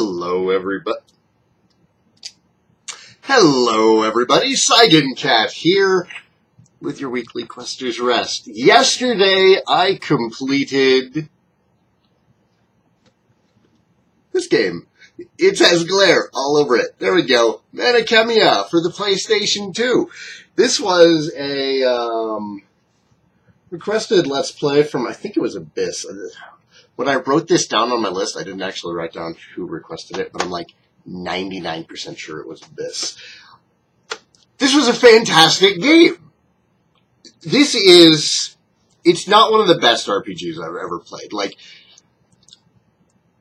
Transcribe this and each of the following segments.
Hello, everybody. Saigancat here with your weekly Quester's Rest. Yesterday, I completed this game. It has glare all over it. There we go. Khemia for the PlayStation 2. This was a requested Let's Play from, I think it was Abyss. When I wrote this down on my list, I didn't actually write down who requested it, but I'm like 99% sure it was Abyss. This was a fantastic game. It's not one of the best RPGs I've ever played. Like,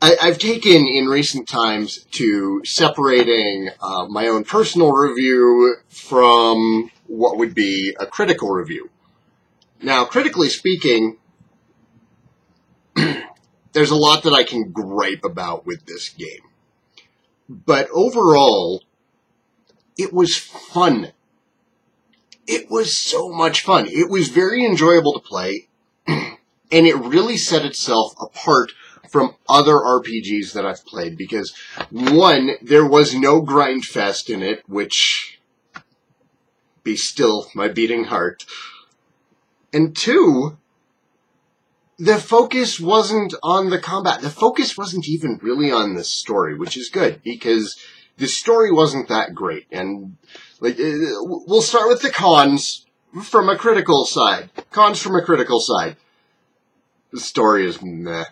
I've taken in recent times to separating my own personal review from what would be a critical review. Now, critically speaking, there's a lot that I can gripe about with this game. But overall, it was fun. It was so much fun. It was very enjoyable to play, and it really set itself apart from other RPGs that I've played, because, one, there was no grind fest in it, which, be still my beating heart, and two, the focus wasn't on the combat. The focus wasn't even really on the story, which is good, because the story wasn't that great. And like, we'll start with the cons from a critical side. The story is meh.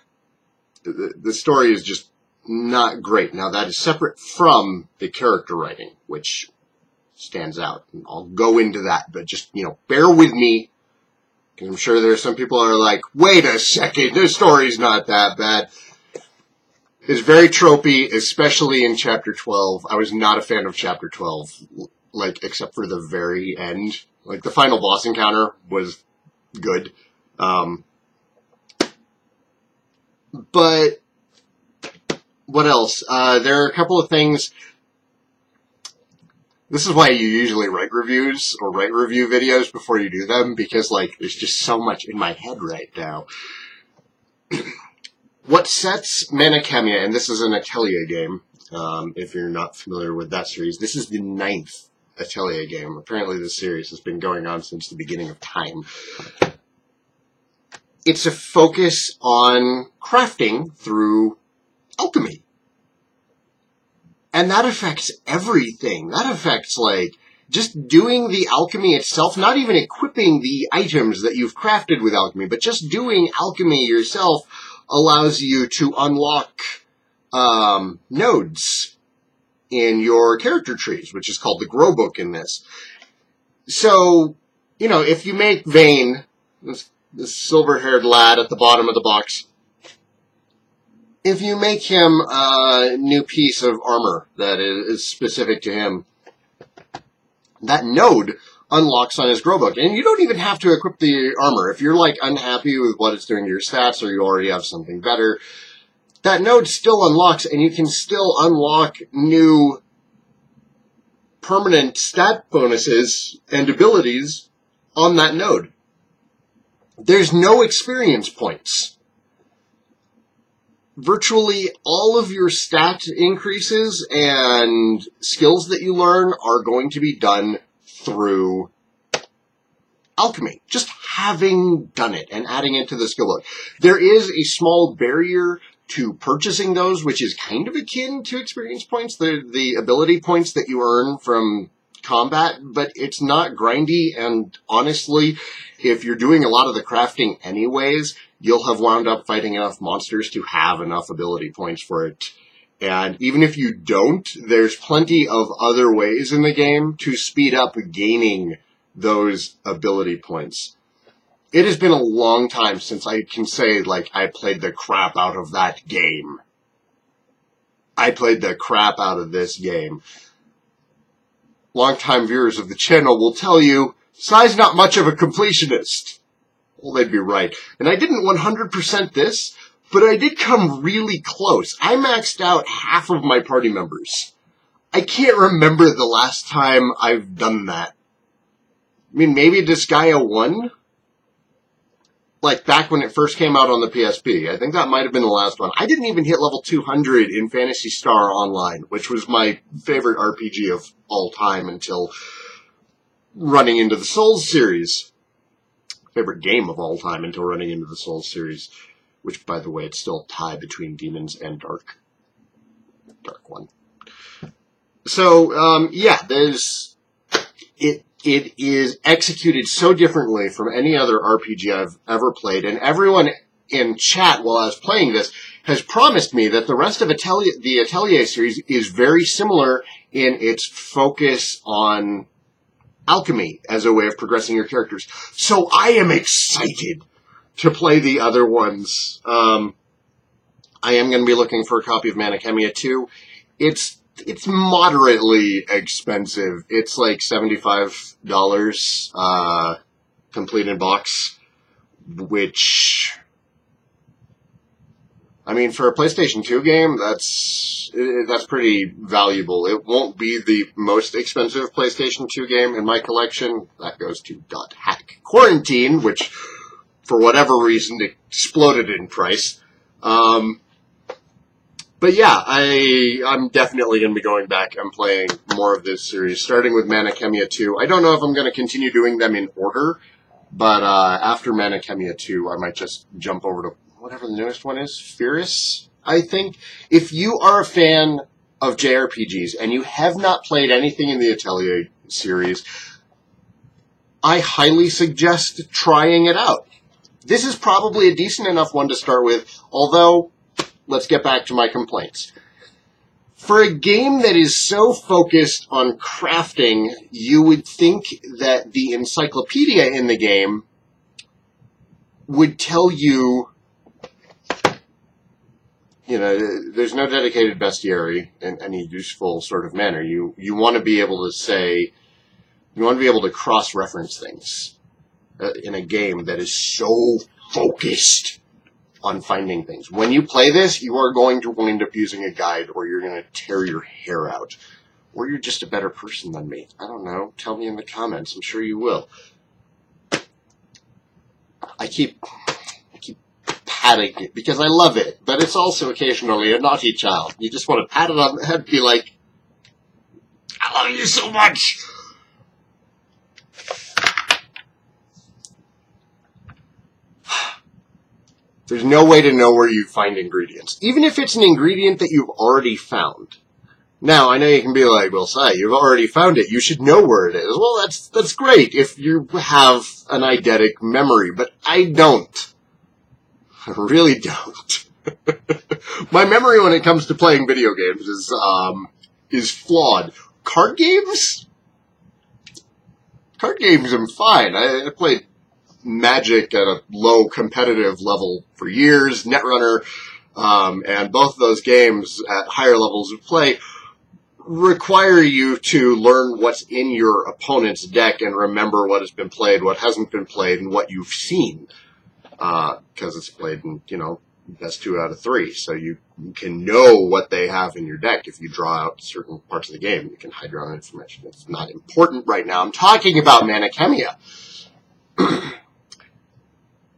The story is just not great. Now, that is separate from the character writing, which stands out. And I'll go into that, but just, bear with me. I'm sure there are some people who are like, wait a second, the story's not that bad. It's very tropey, especially in Chapter 12. I was not a fan of Chapter 12, except for the very end. Like, the final boss encounter was good. But, what else? There are a couple of things. This is why you usually write reviews or write review videos before you do them, because, there's just so much in my head right now. What sets Khemia, and this is an Atelier game, if you're not familiar with that series, this is the 9th Atelier game. Apparently this series has been going on since the beginning of time. It's a focus on crafting through alchemy. And that affects everything. That affects, just doing the alchemy itself, not even equipping the items that you've crafted with alchemy, but just doing alchemy yourself allows you to unlock nodes in your character trees, which is called the Grow Book in this. So, if you make Vane, this silver-haired lad at the bottom of the box, if you make him a new piece of armor that is specific to him, that node unlocks on his grow book. And you don't even have to equip the armor. If you're, unhappy with what it's doing to your stats, or you already have something better, that node still unlocks, and you can still unlock new permanent stat bonuses and abilities on that node. There's no experience points. Virtually all of your stat increases and skills that you learn are going to be done through alchemy. Just having done it and adding it to the skill book. There is a small barrier to purchasing those, which is kind of akin to experience points, the ability points that you earn from combat, but it's not grindy, and honestly, if you're doing a lot of the crafting anyways, you'll have wound up fighting enough monsters to have enough ability points for it. And even if you don't, there's plenty of other ways in the game to speed up gaining those ability points. It has been a long time since I can say, I played the crap out of that game. I played the crap out of this game. Longtime viewers of the channel will tell you, Sai's not much of a completionist. Well, they'd be right. And I didn't 100% this, but I did come really close. I maxed out half of my party members. I can't remember the last time I've done that. I mean, maybe Disgaea 1? like back when it first came out on the PSP. I think that might have been the last one. I didn't even hit level 200 in Phantasy Star Online, which was my favorite RPG of all time until running into the Souls series. Favorite game of all time until running into the Souls series, which, by the way, it's still a tie between Demons and Dark one. So, yeah, it is executed so differently from any other RPG I've ever played, and everyone in chat while I was playing this has promised me that the rest of the Atelier series is very similar in its focus on alchemy as a way of progressing your characters. So I am excited to play the other ones. I am going to be looking for a copy of Khemia 2. It's moderately expensive. It's like $75, complete in box, which, I mean, for a PlayStation 2 game, that's pretty valuable. It won't be the most expensive PlayStation 2 game in my collection. That goes to .hack Quarantine, which, for whatever reason, exploded in price. But yeah, I'm definitely going to be going back and playing more of this series, starting with Khemia 2. I don't know if I'm going to continue doing them in order, but after Khemia 2, I might just jump over to whatever the newest one is, Fierce, I think. If you are a fan of JRPGs and you have not played anything in the Atelier series, I highly suggest trying it out. This is probably a decent enough one to start with, although, let's get back to my complaints. For a game that is so focused on crafting, you would think that the encyclopedia in the game would tell you, there's no dedicated bestiary in any useful sort of manner. You want to be able to say, you want to be able to cross-reference things in a game that is so focused on finding things. When you play this, you are going to wind up using a guide, or you're going to tear your hair out. Or you're just a better person than me. I don't know. Tell me in the comments. I'm sure you will. I keep patting it because I love it, but it's also occasionally a naughty child. You just want to pat it on the head and be like, I love you so much! There's no way to know where you find ingredients. Even if it's an ingredient that you've already found. Now, I know you can be like, well, Sai, you've already found it. You should know where it is. Well, that's great if you have an eidetic memory, but I don't. I really don't. My memory when it comes to playing video games is flawed. Card games? Card games I'm fine. I played Magic at a low competitive level for years, Netrunner, and both of those games at higher levels of play require you to learn what's in your opponent's deck and remember what has been played, what hasn't been played, and what you've seen. Because it's played in, best 2 out of 3. So you can know what they have in your deck if you draw out certain parts of the game. You can hide your own information. It's not important right now. I'm talking about Khemia.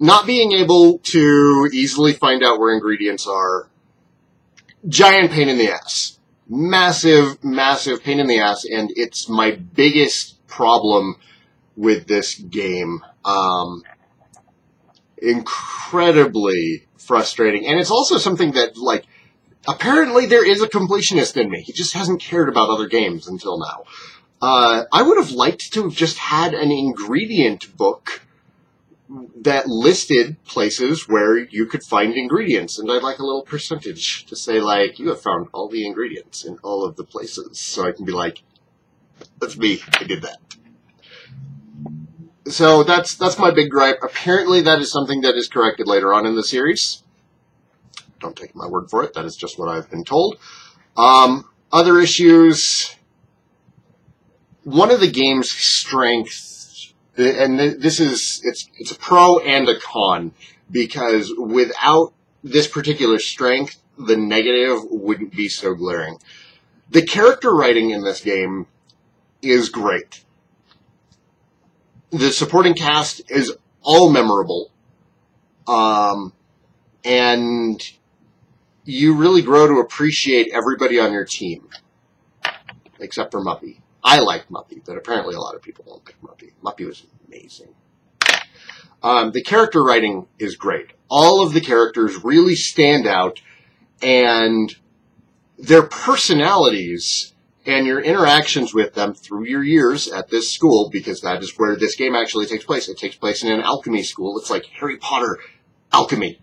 Not being able to easily find out where ingredients are, giant pain in the ass. Massive, massive pain in the ass, and it's my biggest problem with this game. Incredibly frustrating. And it's also something that, apparently there is a completionist in me. He just hasn't cared about other games until now. I would have liked to have just had an ingredient book that listed places where you could find ingredients, and I'd like a little percentage to say, you have found all the ingredients in all of the places, so I can be like, that's me, I did that. So that's my big gripe. Apparently that is something that is corrected later on in the series. Don't take my word for it, that is just what I've been told. Other issues, one of the game's strengths, and this is, it's a pro and a con, because without this particular strength, the negative wouldn't be so glaring. The character writing in this game is great. The supporting cast is all memorable. And you really grow to appreciate everybody on your team, except for Muppy. I like Muppy, but apparently a lot of people don't like Muppy. Muppy was amazing. The character writing is great. All of the characters really stand out, and their personalities and your interactions with them through your years at this school, because that is where this game actually takes place. It takes place in an alchemy school. It's like Harry Potter alchemy.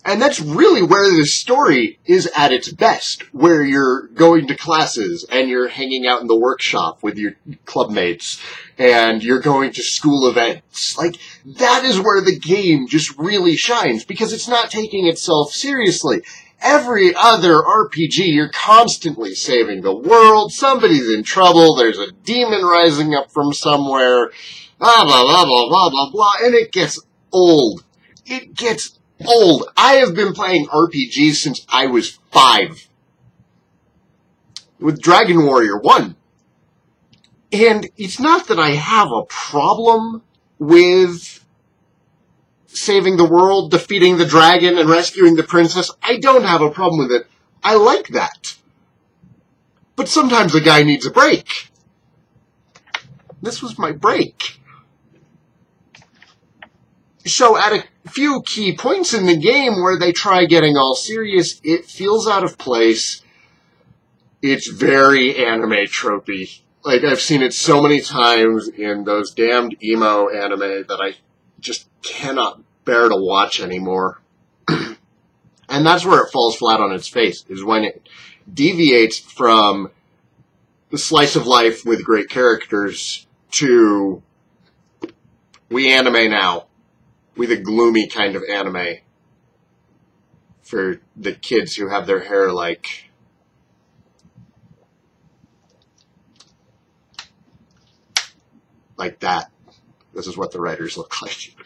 And that's really where the story is at its best, where you're going to classes and you're hanging out in the workshop with your clubmates and you're going to school events. Like, that is where the game just really shines, because it's not taking itself seriously. Every other RPG, you're constantly saving the world, somebody's in trouble, there's a demon rising up from somewhere, blah, blah, blah, blah, blah, blah, blah, and it gets old. It gets old. I have been playing RPGs since I was 5. With Dragon Warrior 1. And it's not that I have a problem with saving the world, defeating the dragon, and rescuing the princess. I don't have a problem with it. I like that. But sometimes a guy needs a break. This was my break. So at a few key points in the game where they try getting all serious, it feels out of place. It's very anime tropey. Like, I've seen it so many times in those damned emo anime that I just cannot bear to watch anymore. And that's where it falls flat on its face, is when it deviates from the slice of life with great characters to we anime now. With a gloomy kind of anime for the kids who have their hair like that. This is what the writers look like.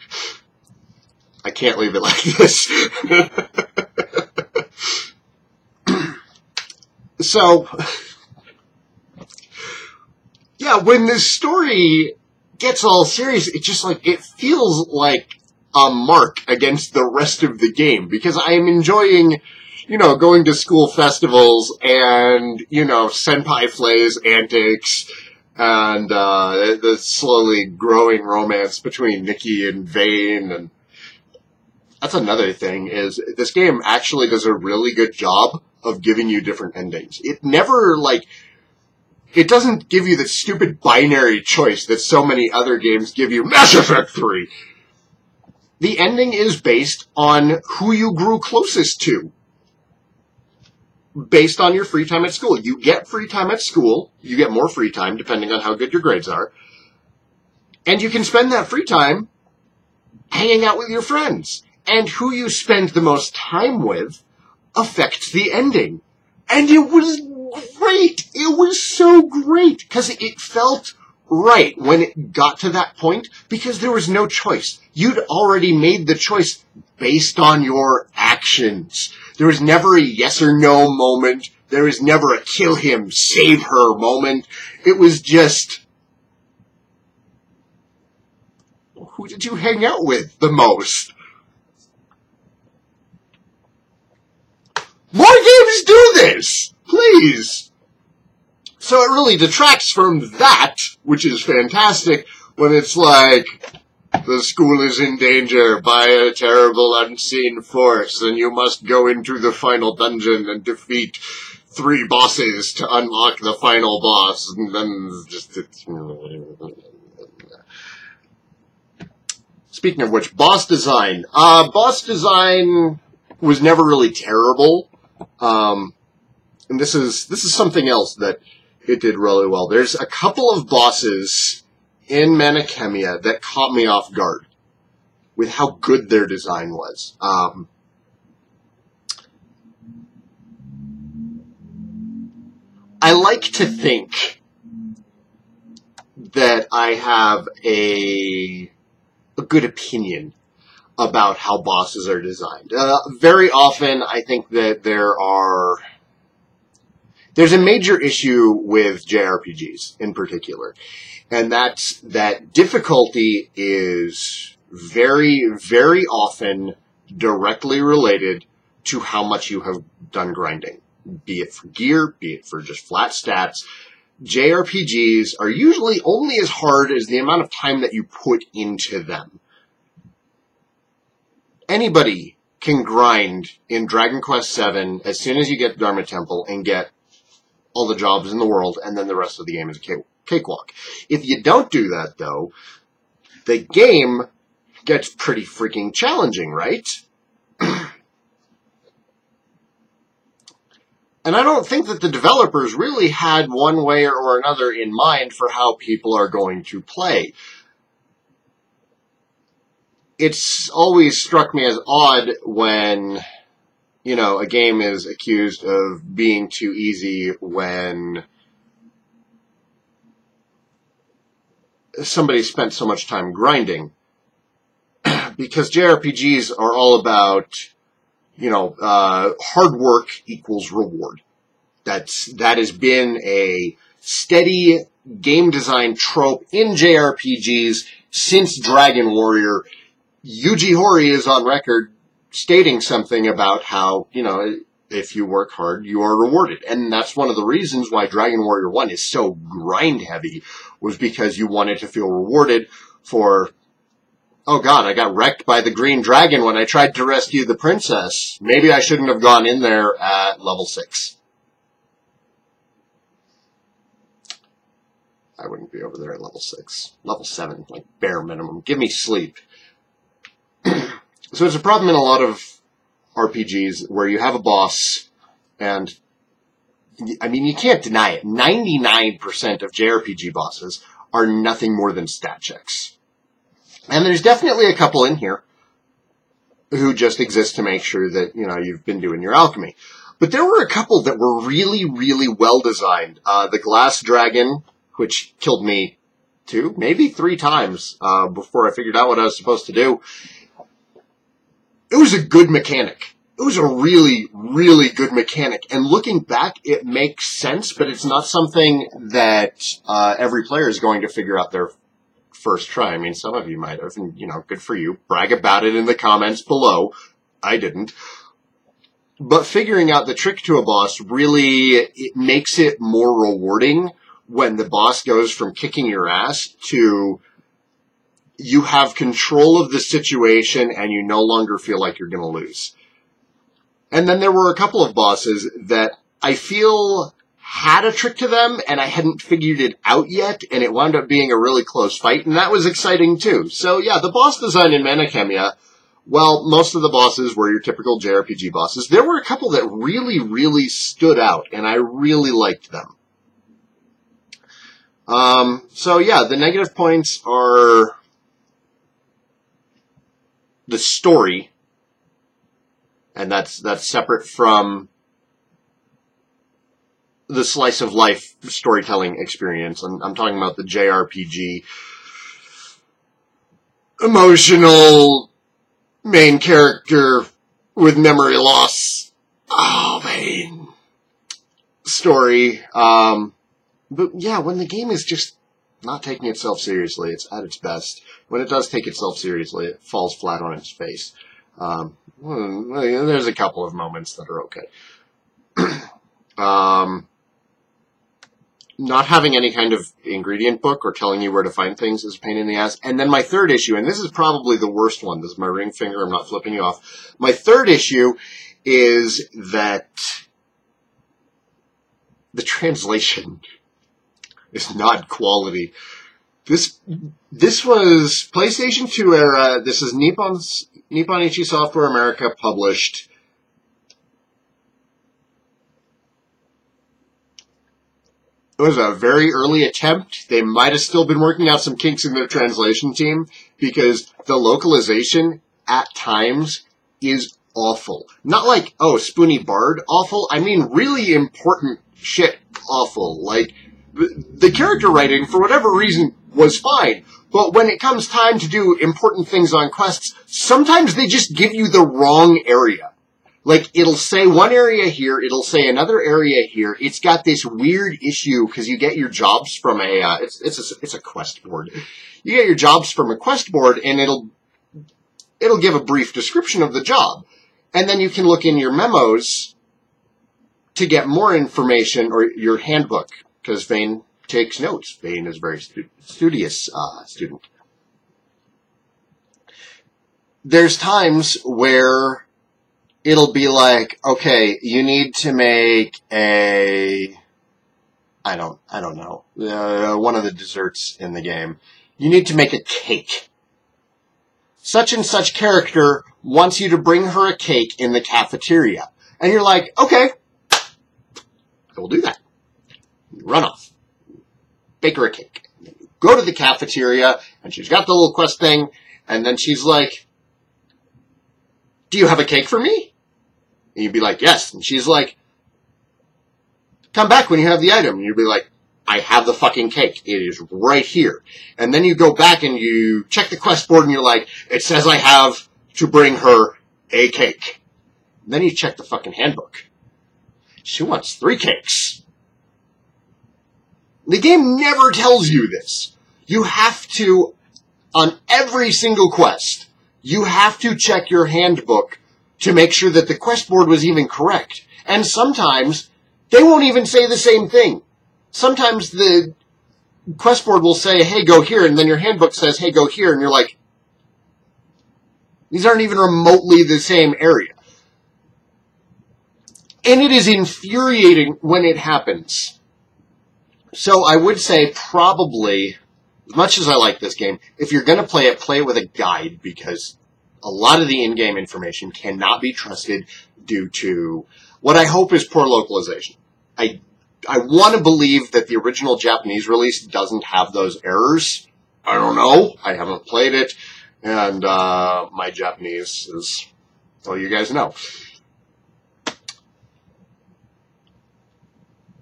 I can't leave it like this. So, yeah, when this story gets all serious, it just it feels like a mark against the rest of the game, because I am enjoying, going to school festivals and, senpai Flay's antics and the slowly growing romance between Nikki and Vane. And that's another thing, is this game actually does a really good job of giving you different endings. It never, it doesn't give you the stupid binary choice that so many other games give you. Mass Effect 3! The ending is based on who you grew closest to. Based on your free time at school. You get free time at school. You get more free time, depending on how good your grades are. And you can spend that free time hanging out with your friends. And who you spend the most time with affects the ending. And it was great. It was so great. Because it felt right when it got to that point, because there was no choice. You'd already made the choice based on your actions. There was never a yes or no moment. There was never a kill him, save her moment. It was just, who did you hang out with the most? More games do this! Please! So it really detracts from that, which is fantastic, when it's like, the school is in danger by a terrible unseen force, and you must go into the final dungeon and defeat 3 bosses to unlock the final boss, and then Speaking of which, boss design. Boss design was never really terrible, and this is something else that it did really well. There's a couple of bosses in Khemia that caught me off guard with how good their design was. I like to think that I have a good opinion about how bosses are designed. Very often, I think that there's a major issue with JRPGs in particular, and that's that difficulty is very, very often directly related to how much you have done grinding. Be it for gear, be it for just flat stats. JRPGs are usually only as hard as the amount of time that you put into them. Anybody can grind in Dragon Quest VII as soon as you get Dharma Temple and get all the jobs in the world, and then the rest of the game is a cakewalk. If you don't do that, though, the game gets pretty freaking challenging, right? And I don't think that the developers really had one way or another in mind for how people are going to play. It's always struck me as odd when, you know, a game is accused of being too easy when somebody spent so much time grinding. Because JRPGs are all about, you know, hard work equals reward. That has been a steady game design trope in JRPGs since Dragon Warrior. Yuji Horii is on record stating something about how, you know, if you work hard, you are rewarded. And that's one of the reasons why Dragon Warrior 1 is so grind heavy, was because you wanted to feel rewarded for, oh god, I got wrecked by the green dragon when I tried to rescue the princess. Maybe I shouldn't have gone in there at level 6. I wouldn't be over there at level 6. Level 7, like bare minimum. Give me sleep. So it's a problem in a lot of RPGs where you have a boss, and, I mean, you can't deny it. 99% of JRPG bosses are nothing more than stat checks. And there's definitely a couple in here who just exist to make sure that, you know, you've been doing your alchemy. But there were a couple that were really, really well designed. The Glass Dragon, which killed me 2, maybe 3 times before I figured out what I was supposed to do. It was a good mechanic. It was a really, really good mechanic. And looking back, it makes sense, but it's not something that every player is going to figure out their first try. I mean, some of you might have, and, you know, good for you. Brag about it in the comments below. I didn't. But figuring out the trick to a boss really, it makes it more rewarding when the boss goes from kicking your ass to you have control of the situation and you no longer feel like you're going to lose. And then there were a couple of bosses that I feel had a trick to them and I hadn't figured it out yet, and it wound up being a really close fight, and that was exciting too. So yeah, the boss design in Khemia, well, most of the bosses were your typical JRPG bosses. There were a couple that really, really stood out, and I really liked them. So yeah, the negative points are the story, and that's separate from the slice of life storytelling experience. I'm talking about the JRPG emotional main character with memory loss. Oh man, story. But yeah, when the game is just not taking itself seriously, it's at its best. When it does take itself seriously, it falls flat on its face. There's a couple of moments that are okay. Not having any kind of ingredient book or telling you where to find things is a pain in the ass. And then my third issue, and this is probably the worst one. This is my ring finger. I'm not flipping you off. My third issue is that the translation is not quality. This was PlayStation 2 era. This is Nipponichi Software America published. It was a very early attempt. They might have still been working out some kinks in their translation team, because the localization at times is awful. Not like, oh, Spoony Bard awful. I mean really important shit awful. Like, the character writing, for whatever reason, was fine. But when it comes time to do important things on quests, sometimes they just give you the wrong area. Like, it'll say one area here, it'll say another area here. It's got this weird issue, because you get your jobs from it's a quest board. You get your jobs from a quest board, and it'll it'll give a brief description of the job. And then you can look in your memos to get more information, or your handbook, because Vane takes notes. Vane is a very studious student. There's times where it'll be like, okay, you need to make I don't know, one of the desserts in the game. You need to make a cake. Such and such character wants you to bring her a cake in the cafeteria. And you're like, okay, I will do that. Run off. Bake her a cake. Go to the cafeteria, and she's got the little quest thing, and then she's like, do you have a cake for me? And you'd be like, yes. And she's like, come back when you have the item. And you'd be like, I have the fucking cake. It is right here. And then you go back and you check the quest board and you're like, it says I have to bring her a cake. And then you check the fucking handbook. She wants 3 cakes. The game never tells you this. You have to, on every single quest, you have to check your handbook to make sure that the quest board was even correct. And sometimes they won't even say the same thing. Sometimes the quest board will say, hey, go here, and then your handbook says, hey, go here, and you're like, these aren't even remotely the same area. And it is infuriating when it happens. So I would say probably, as much as I like this game, if you're going to play it with a guide, because a lot of the in-game information cannot be trusted due to what I hope is poor localization. I want to believe that the original Japanese release doesn't have those errors. I don't know. I haven't played it. And my Japanese is, well, you guys know.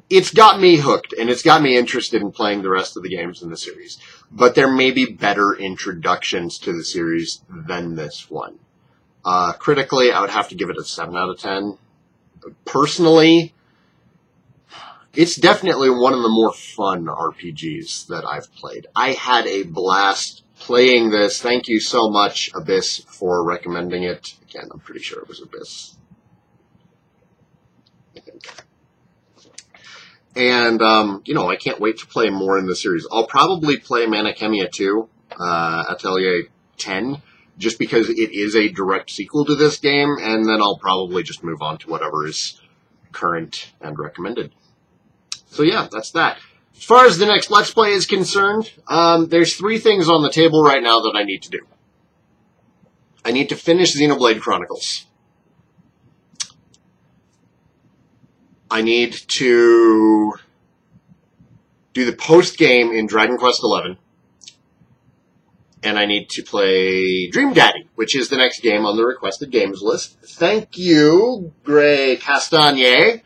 It's got me hooked, and it's got me interested in playing the rest of the games in the series. But there may be better introductions to the series than this one. Critically, I would have to give it a 7 out of 10. Personally, it's definitely one of the more fun RPGs that I've played. I had a blast playing this. Thank you so much, Abyss, for recommending it. Again, I'm pretty sure it was Abyss. I think. And, I can't wait to play more in the series. I'll probably play Khemia 2, Atelier 10, just because it is a direct sequel to this game, and then I'll probably just move on to whatever is current and recommended. So yeah, that's that. As far as the next Let's Play is concerned, there's 3 things on the table right now that I need to do. I need to finish Xenoblade Chronicles. I need to do the post-game in Dragon Quest XI. And I need to play Dream Daddy, which is the next game on the requested games list. Thank you, Gray Castagne.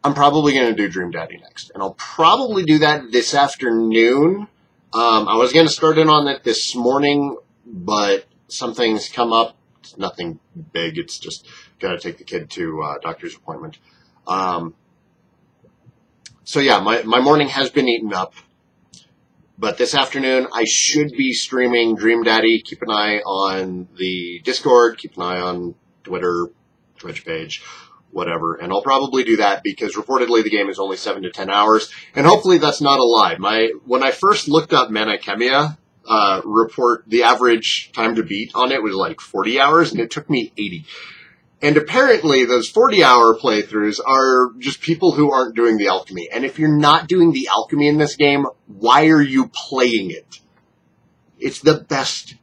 I'm probably going to do Dream Daddy next. And I'll probably do that this afternoon. I was going to start in on it this morning, but something's come up. It's nothing big. It's just got to take the kid to a doctor's appointment. So yeah, my morning has been eaten up. But this afternoon, I should be streaming Dream Daddy. Keep an eye on the Discord. Keep an eye on Twitter, Twitch page, whatever. And I'll probably do that because reportedly the game is only 7 to 10 hours. And hopefully that's not a lie. When I first looked up Khemia, the average time to beat on it was like 40 hours, and it took me 80. And apparently those 40-hour playthroughs are just people who aren't doing the alchemy. And if you're not doing the alchemy in this game, why are you playing it? It's the best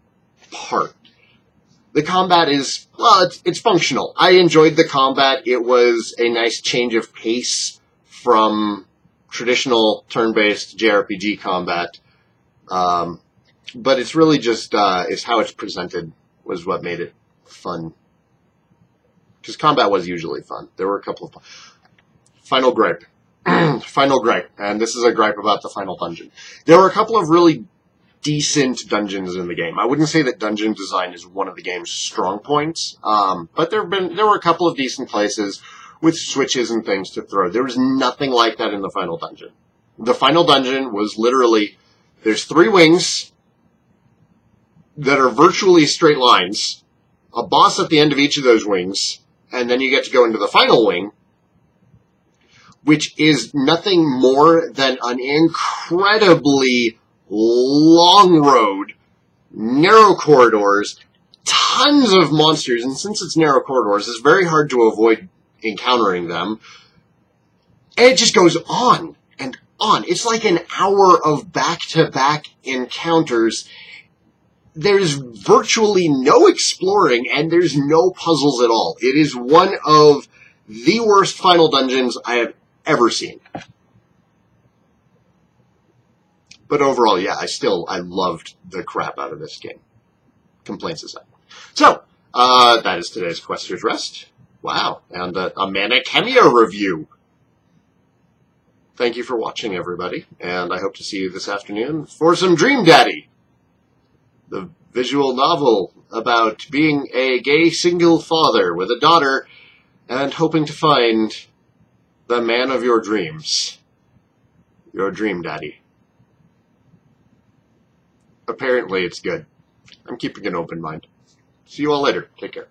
part. The combat is, well, it's functional. I enjoyed the combat. It was a nice change of pace from traditional turn-based JRPG combat. But it's really just, it's how it's presented was what made it fun. Because combat was usually fun. There were a couple of... Final gripe. Final gripe. And this is a gripe about the final dungeon. There were a couple of really decent dungeons in the game. I wouldn't say that dungeon design is one of the game's strong points. But there were a couple of decent places with switches and things to throw. There was nothing like that in the final dungeon. The final dungeon was literally... There's 3 wings. that are virtually straight lines, a boss at the end of each of those wings, and then you get to go into the final wing, which is nothing more than an incredibly long road, narrow corridors, tons of monsters, and since it's narrow corridors, it's very hard to avoid encountering them. And it just goes on and on. It's like an hour of back-to-back encounters. There's virtually no exploring, and there's no puzzles at all. It is one of the worst final dungeons I have ever seen. But overall, yeah, I loved the crap out of this game. Complaints aside. So, that is today's Quester's Rest. Wow, and a Mana Khemia review. Thank you for watching, everybody, and I hope to see you this afternoon for some Dream Daddy, the visual novel about being a gay single father with a daughter and hoping to find the man of your dreams. Your Dream Daddy. Apparently it's good. I'm keeping an open mind. See you all later. Take care.